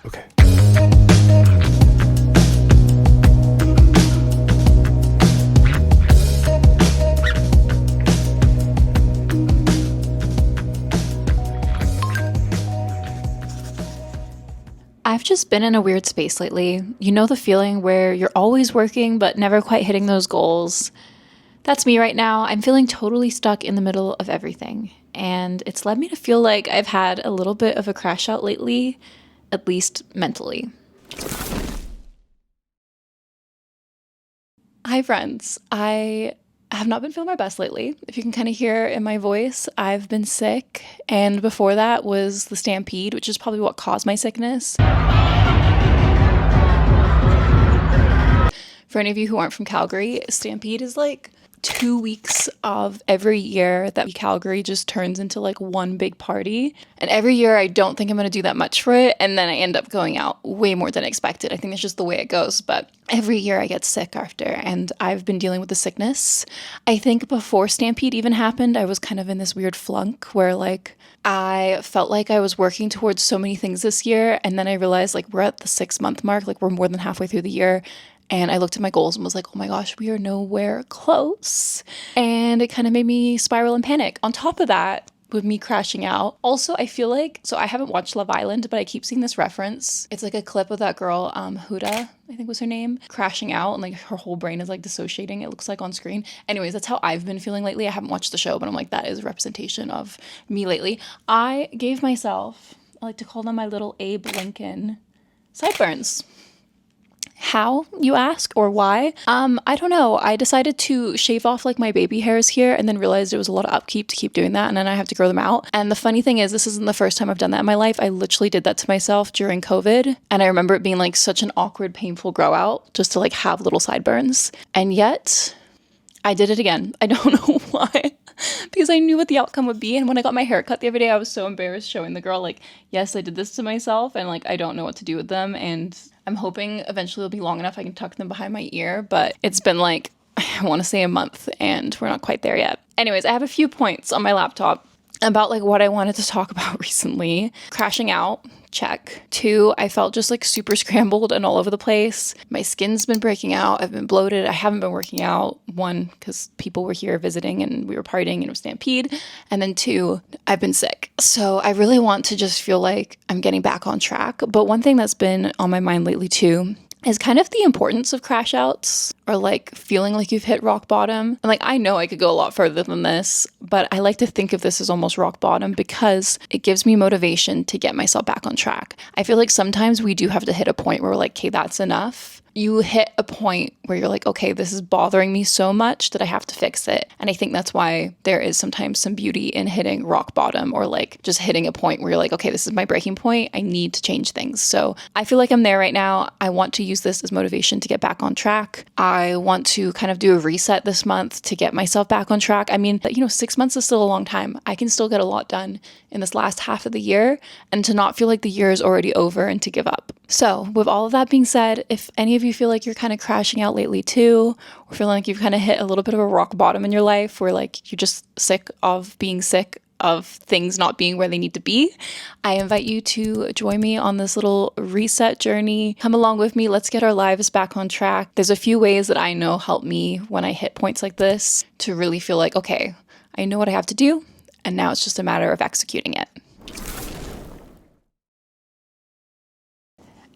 Okay. I've just been in a weird space lately. You know the feeling where you're always working but never quite hitting those goals? That's me right now. I'm feeling totally stuck in the middle of everything. And it's led me to feel like I've had a little bit of a crash out lately, at least mentally. Hi, friends. I have not been feeling my best lately. If you can kind of hear in my voice, I've been sick. And before that was the stampede, which is probably what caused my sickness. For any of you who aren't from Calgary, Stampede is like 2 weeks of every year that Calgary just turns into like one big party. And every year I don't think I'm going to do that much for it. And then I end up going out way more than expected. I think that's just the way it goes. But every year I get sick after. And I've been dealing with the sickness. I think before Stampede even happened, I was kind of in this weird flunk where like I felt like I was working towards so many things this year. And then I realized like we're at the 6 month mark, like we're more than halfway through the year. And I looked at my goals and was like, oh my gosh, we are nowhere close. And it kind of made me spiral and panic. On top of that, with me crashing out. Also, I feel like, so I haven't watched Love Island, but I keep seeing this reference. It's like a clip of that girl, Huda, I think was her name, crashing out and like her whole brain is like dissociating, it looks like on screen. Anyways, that's how I've been feeling lately. I haven't watched the show, but I'm like, that is a representation of me lately. I gave myself, I like to call them my little Abe Lincoln sideburns. How, you ask, or why? I don't know. I decided to shave off like my baby hairs here and then realized it was a lot of upkeep to keep doing that, and then I have to grow them out. And the funny thing is, this isn't the first time I've done that in my life. I literally did that to myself during COVID, and I remember it being like such an awkward, painful grow out just to like have little sideburns. And yet I did it again. I don't know why. Because I knew what the outcome would be. And when I got my hair cut the other day, I was so embarrassed showing the girl, like, yes, I did this to myself, and like, I don't know what to do with them. And I'm hoping eventually it'll be long enough I can tuck them behind my ear. But it's been like, I want to say a month, and we're not quite there yet. Anyways, I have a few points on my laptop about like what I wanted to talk about recently. Crashing out, check. 2, I felt just like super scrambled and all over the place. My skin's been breaking out. I've been bloated. I haven't been working out. 1, because people were here visiting and we were partying and it was Stampede. And then 2, I've been sick. So I really want to just feel like I'm getting back on track. But one thing that's been on my mind lately too is kind of the importance of crash outs, or like feeling like you've hit rock bottom. And like, I know I could go a lot further than this, but I like to think of this as almost rock bottom because it gives me motivation to get myself back on track. I feel like sometimes we do have to hit a point where we're like, okay, that's enough. You hit a point where you're like, okay, this is bothering me so much that I have to fix it. And I think that's why there is sometimes some beauty in hitting rock bottom, or like just hitting a point where you're like, okay, this is my breaking point. I need to change things. So I feel like I'm there right now. I want to use this as motivation to get back on track. I want to kind of do a reset this month to get myself back on track. I mean, 6 months is still a long time. I can still get a lot done in this last half of the year, and to not feel like the year is already over and to give up. So with all of that being said, if any of you feel like you're kind of crashing out lately too, or feeling like you've kind of hit a little bit of a rock bottom in your life where like you're just sick of being sick of things not being where they need to be, I invite you to join me on this little reset journey. Come along with me. Let's get our lives back on track. There's a few ways that I know help me when I hit points like this to really feel like, okay, I know what I have to do, and now it's just a matter of executing it.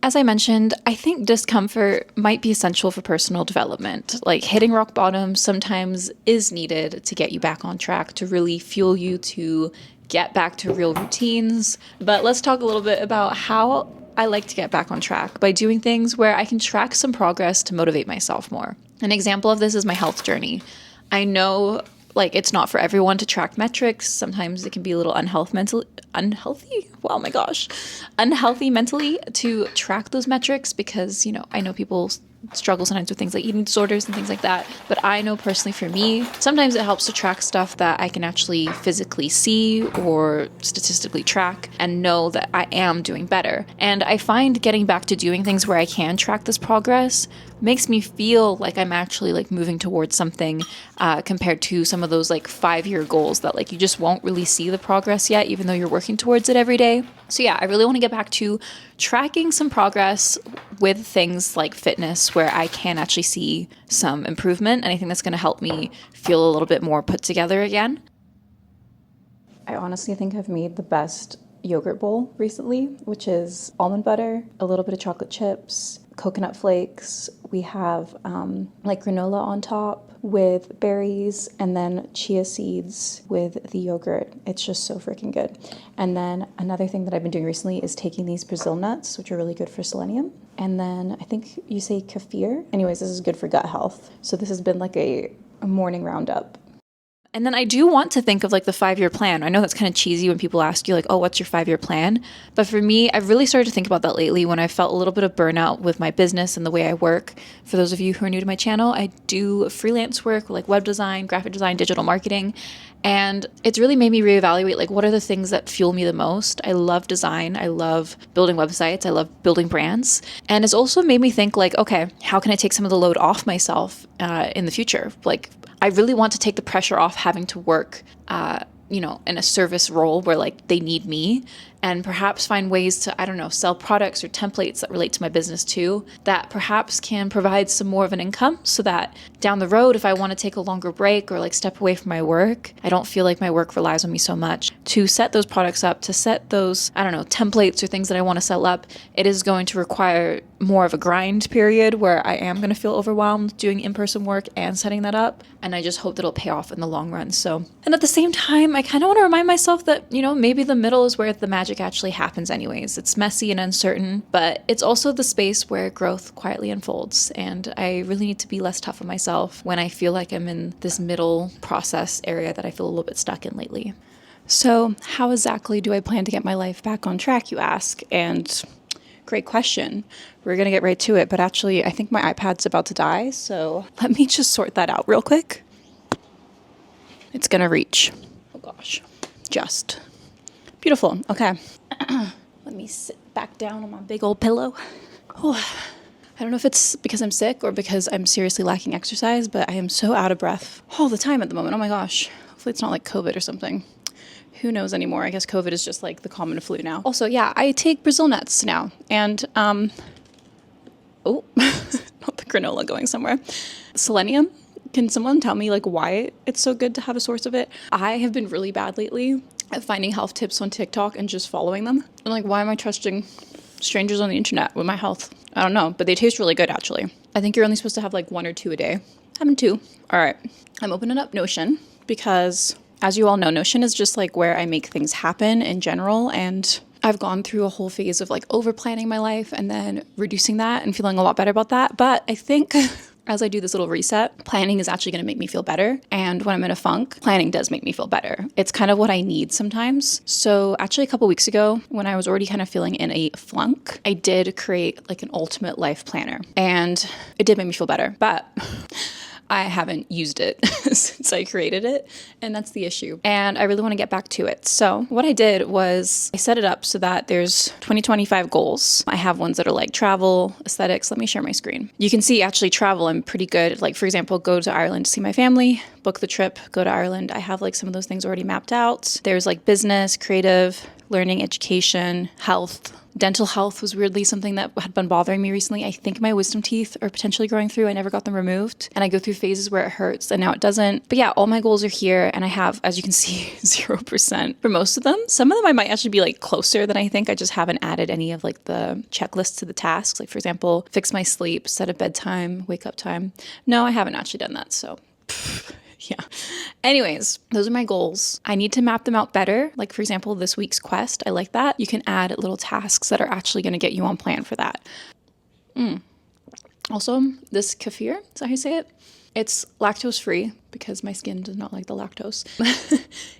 As I mentioned, I think discomfort might be essential for personal development. Like hitting rock bottom sometimes is needed to get you back on track, to really fuel you to get back to real routines. But let's talk a little bit about how I like to get back on track by doing things where I can track some progress to motivate myself more. An example of this is my health journey. I know like it's not for everyone to track metrics. Sometimes it can be a little unhealthy mentally to track those metrics because, I know people struggle sometimes with things like eating disorders and things like that. But I know personally for me, sometimes it helps to track stuff that I can actually physically see or statistically track and know that I am doing better. And I find getting back to doing things where I can track this progress makes me feel like I'm actually like moving towards something compared to some of those like 5-year goals that like you just won't really see the progress yet, even though you're working towards it every day. So yeah, I really want to get back to tracking some progress with things like fitness where I can actually see some improvement. And I think that's going to help me feel a little bit more put together again. I honestly think I've made the best yogurt bowl recently, which is almond butter, a little bit of chocolate chips, coconut flakes. We have like granola on top with berries, and then chia seeds with the yogurt. It's just so freaking good. And then another thing that I've been doing recently is taking these Brazil nuts, which are really good for selenium. And then I think you say kefir. Anyways, this is good for gut health. So this has been like a morning roundup. And then I do want to think of like the 5-year plan. I know that's kind of cheesy when people ask you like, oh, what's your 5-year plan? But for me, I've really started to think about that lately when I felt a little bit of burnout with my business and the way I work. For those of you who are new to my channel, I do freelance work like web design, graphic design, digital marketing. And it's really made me reevaluate like what are the things that fuel me the most. I love design. I love building websites. I love building brands. And it's also made me think like, okay, how can I take some of the load off myself in the future? Like, I really want to take the pressure off having to work, in a service role where like they need me, and perhaps find ways to, I don't know, sell products or templates that relate to my business too, that perhaps can provide some more of an income so that down the road, if I want to take a longer break or like step away from my work, I don't feel like my work relies on me so much. To set those products up, to set those, I don't know, templates or things that I want to sell up, it is going to require more of a grind period where I am going to feel overwhelmed doing in-person work and setting that up. And I just hope that it'll pay off in the long run. So, and at the same time, I kind of want to remind myself that, maybe the middle is where the magic actually happens anyways. It's messy and uncertain, but it's also the space where growth quietly unfolds. And I really need to be less tough on myself when I feel like I'm in this middle process area that I feel a little bit stuck in lately. So how exactly do I plan to get my life back on track, you ask? And great question. We're going to get right to it, but actually I think my iPad's about to die, so let me just sort that out real quick. It's going to reach. Oh gosh. Just. Beautiful. Okay. Let me sit back down on my big old pillow. Oh, I don't know if it's because I'm sick or because I'm seriously lacking exercise, but I am so out of breath all the time at the moment. Oh my gosh. Hopefully it's not like COVID or something. Who knows anymore? I guess COVID is just like the common flu now. Also, yeah, I take Brazil nuts now. And, not the granola going somewhere. Selenium. Can someone tell me like why it's so good to have a source of it? I have been really bad lately at finding health tips on TikTok and just following them. And like, why am I trusting strangers on the internet with my health? I don't know, but they taste really good actually. I think you're only supposed to have like 1 or 2 a day. Having 2. All right. I'm opening up Notion because, as you all know, Notion is just like where I make things happen in general. And I've gone through a whole phase of like over planning my life and then reducing that and feeling a lot better about that. But I think as I do this little reset, planning is actually going to make me feel better. And when I'm in a funk, planning does make me feel better. It's kind of what I need sometimes. So actually a couple weeks ago, when I was already kind of feeling in a flunk, I did create like an ultimate life planner, and it did make me feel better. But I haven't used it since I created it, and that's the issue. And I really want to get back to it. So what I did was I set it up so that there's 2025 goals. I have ones that are like travel, aesthetics. Let me share my screen. You can see actually travel, I'm pretty good. Like for example, go to Ireland to see my family, book the trip, go to Ireland. I have like some of those things already mapped out. There's like business, creative, learning, education, health. Dental health was weirdly something that had been bothering me recently. I think my wisdom teeth are potentially growing through. I never got them removed. And I go through phases where it hurts and now it doesn't. But yeah, all my goals are here. And I have, as you can see, 0% for most of them. Some of them I might actually be like closer than I think. I just haven't added any of like the checklists to the tasks. Like for example, fix my sleep, set a bedtime, wake up time. No, I haven't actually done that. So yeah. Anyways, those are my goals. I need to map them out better. Like for example, this week's quest, I like that. You can add little tasks that are actually going to get you on plan for that. Also, this kefir, is that how you say it? It's lactose free because my skin does not like the lactose.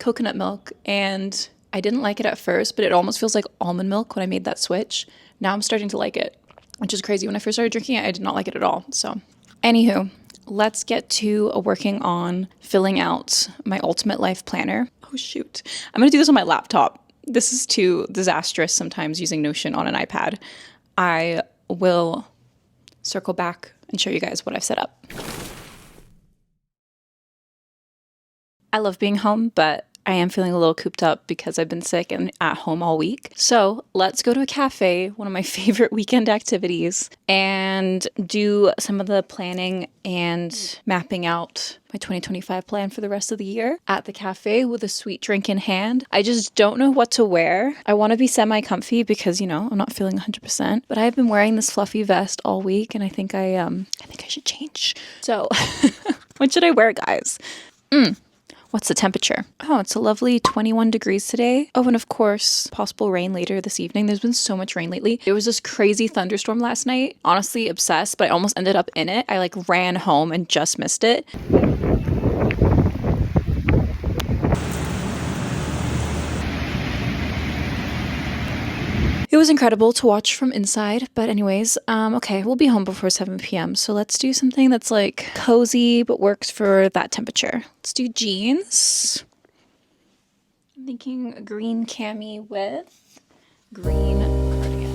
Coconut milk. And I didn't like it at first, but it almost feels like almond milk when I made that switch. Now I'm starting to like it, which is crazy. When I first started drinking it, I did not like it at all. So anywho, let's get to working on filling out my ultimate life planner. Oh, shoot. I'm going to do this on my laptop. This is too disastrous sometimes using Notion on an iPad. I will circle back and show you guys what I've set up. I love being home, but I am feeling a little cooped up because I've been sick and at home all week. So let's go to a cafe, one of my favorite weekend activities, and do some of the planning and mapping out my 2025 plan for the rest of the year at the cafe with a sweet drink in hand. I just don't know what to wear. I want to be semi-comfy because, you know, I'm not feeling 100%, but I've been wearing this fluffy vest all week and I think I should change. So what should I wear, guys? What's the temperature? Oh, it's a lovely 21 degrees today. Oh, and of course, possible rain later this evening. There's been so much rain lately. There was this crazy thunderstorm last night. Honestly, obsessed, but I almost ended up in it. I like ran home and just missed it. It was incredible to watch from inside, but anyways, okay, we'll be home before 7 p.m. So let's do something that's like cozy but works for that temperature. Let's do jeans. I'm thinking a green cami with green cardigan.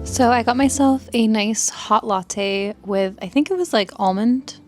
So I got myself a nice hot latte with, I think it was like almond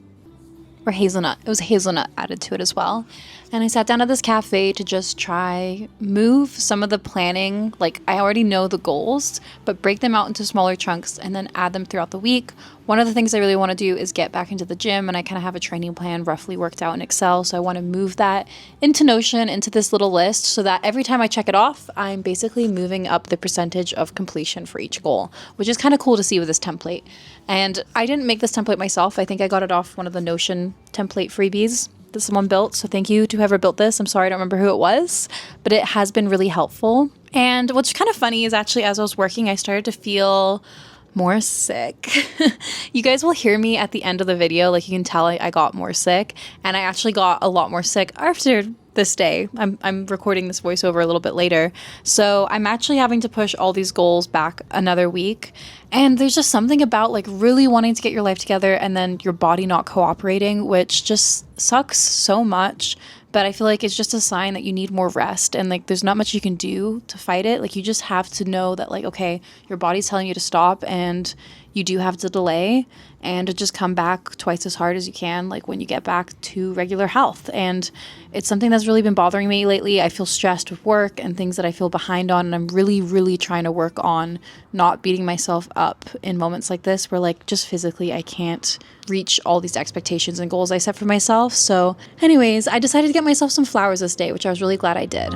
or hazelnut. It was hazelnut added to it as well. And I sat down at this cafe to just try move some of the planning. Like I already know the goals, but break them out into smaller chunks and then add them throughout the week. One of the things I really want to do is get back into the gym, and I kind of have a training plan roughly worked out in Excel. So I want to move that into Notion, into this little list, so that every time I check it off, I'm basically moving up the percentage of completion for each goal, which is kind of cool to see with this template. And I didn't make this template myself. I think I got it off one of the Notion template freebies that someone built. So thank you to whoever built this. I'm sorry, I don't remember who it was, but it has been really helpful. And what's kind of funny is actually as I was working, I started to feel more sick. You guys will hear me at the end of the video. Like you can tell I got more sick, and I actually got a lot more sick after this day. I'm recording this voiceover a little bit later. So I'm actually having to push all these goals back another week. And there's just something about like really wanting to get your life together and then your body not cooperating, which just sucks so much. But I feel like it's just a sign that you need more rest, and like there's not much you can do to fight it. Like you just have to know that like, okay, your body's telling you to stop and you do have to delay and to just come back twice as hard as you can, like when you get back to regular health. And it's something that's really been bothering me lately. I feel stressed with work and things that I feel behind on, and I'm really, really trying to work on not beating myself up in moments like this where like just physically I can't reach all these expectations and goals I set for myself. So anyways, I decided to get myself some flowers this day, which I was really glad I did.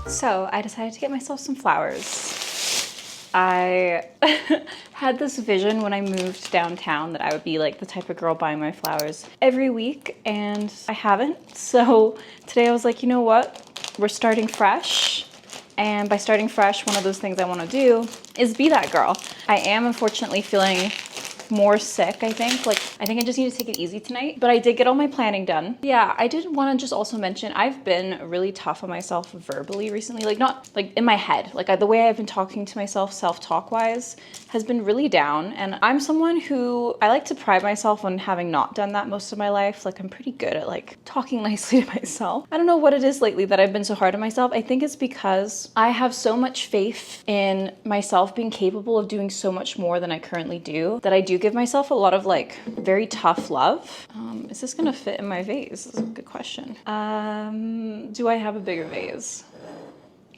So I decided to get myself some flowers. I had this vision when I moved downtown that I would be like the type of girl buying my flowers every week, and I haven't. So today I was like, you know what? We're starting fresh. And by starting fresh, one of those things I want to do is be that girl. I am unfortunately feeling more sick, I think. Like, I think I just need to take it easy tonight. But I did get all my planning done. Yeah, I did want to just also mention, I've been really tough on myself verbally recently. Like, not like in my head. Like, the way I've been talking to myself self-talk wise has been really down. And I'm someone who, I like to pride myself on having not done that most of my life. Like, I'm pretty good at like talking nicely to myself. I don't know what it is lately that I've been so hard on myself. I think it's because I have so much faith in myself being capable of doing so much more than I currently do, that I do give myself a lot of like very tough love. Is this gonna fit in my vase? This is a good question. Do I have a bigger vase?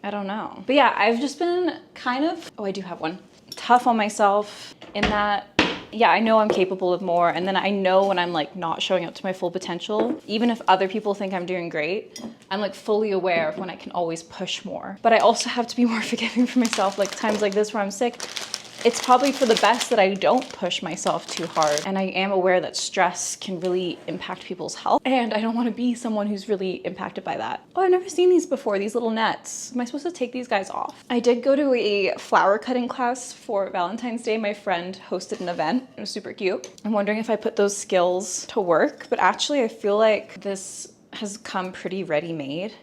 I don't know. But yeah, I've just been kind of, oh, I do have one. Tough on myself in that yeah, I know I'm capable of more. And then I know when I'm like not showing up to my full potential, even if other people think I'm doing great, I'm like fully aware of when I can always push more. But I also have to be more forgiving for myself. Like times like this where I'm sick, it's probably for the best that I don't push myself too hard. And I am aware that stress can really impact people's health. And I don't want to be someone who's really impacted by that. Oh, I've never seen these before, these little nets. Am I supposed to take these guys off? I did go to a flower cutting class for Valentine's Day. My friend hosted an event. It was super cute. I'm wondering if I put those skills to work, but actually I feel like this has come pretty ready-made.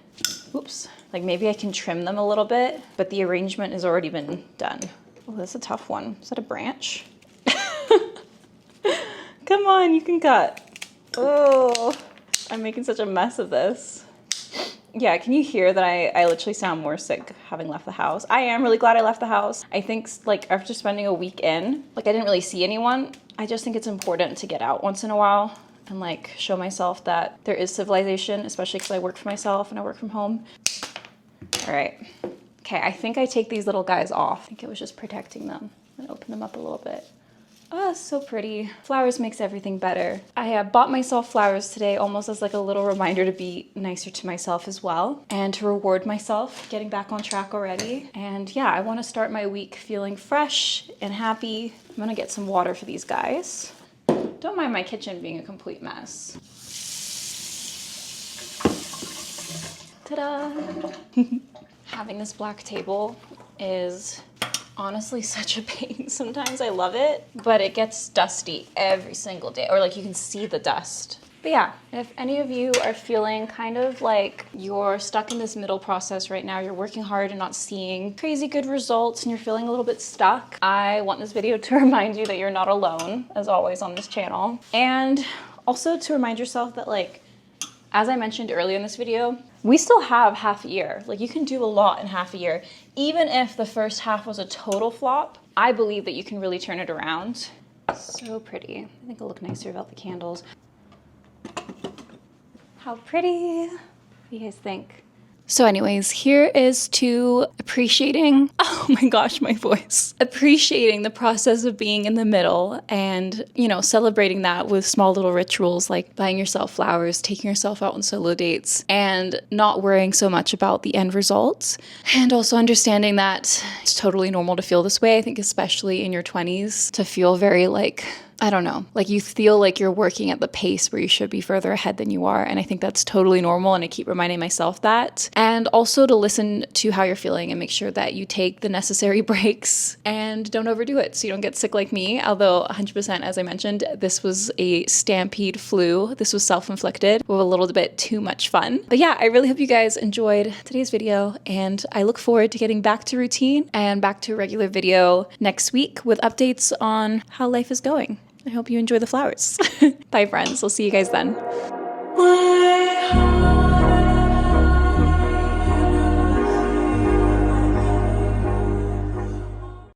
Oops. Like maybe I can trim them a little bit, but the arrangement has already been done. Oh, that's a tough one. Is that a branch? Come on, you can cut. Oh, I'm making such a mess of this. Yeah, can you hear that I literally sound more sick having left the house? I am really glad I left the house. I think like after spending a week in, like I didn't really see anyone. I just think it's important to get out once in a while and like show myself that there is civilization, especially because I work for myself and I work from home. All right. Okay, I think I take these little guys off. I think it was just protecting them. And open them up a little bit. Oh, so pretty. Flowers makes everything better. I bought myself flowers today almost as like a little reminder to be nicer to myself as well and to reward myself getting back on track already. And yeah, I want to start my week feeling fresh and happy. I'm gonna get some water for these guys. Don't mind my kitchen being a complete mess. Ta-da! Having this black table is honestly such a pain. Sometimes I love it, but it gets dusty every single day, or like you can see the dust. But yeah, if any of you are feeling kind of like you're stuck in this middle process right now, you're working hard and not seeing crazy good results and you're feeling a little bit stuck, I want this video to remind you that you're not alone, as always on this channel. And also to remind yourself that like, as I mentioned earlier in this video, we still have half a year. Like you can do a lot in half a year. Even if the first half was a total flop, I believe that you can really turn it around. So pretty. I think it'll look nicer without the candles. How pretty. What do you guys think? So anyways, here is to appreciating, oh my gosh, my voice. Appreciating the process of being in the middle and, you know, celebrating that with small little rituals like buying yourself flowers, taking yourself out on solo dates, and not worrying so much about the end results. And also understanding that it's totally normal to feel this way. I think especially in your 20s, to feel very like, I don't know, like you feel like you're working at the pace where you should be further ahead than you are. And I think that's totally normal. And I keep reminding myself that. And also to listen to how you're feeling and make sure that you take the necessary breaks and don't overdo it so you don't get sick like me. Although 100%, as I mentioned, this was a stampede flu. This was self-inflicted with a little bit too much fun. But yeah, I really hope you guys enjoyed today's video. And I look forward to getting back to routine and back to a regular video next week with updates on how life is going. I hope you enjoy the flowers. Bye, friends. I'll see you guys then.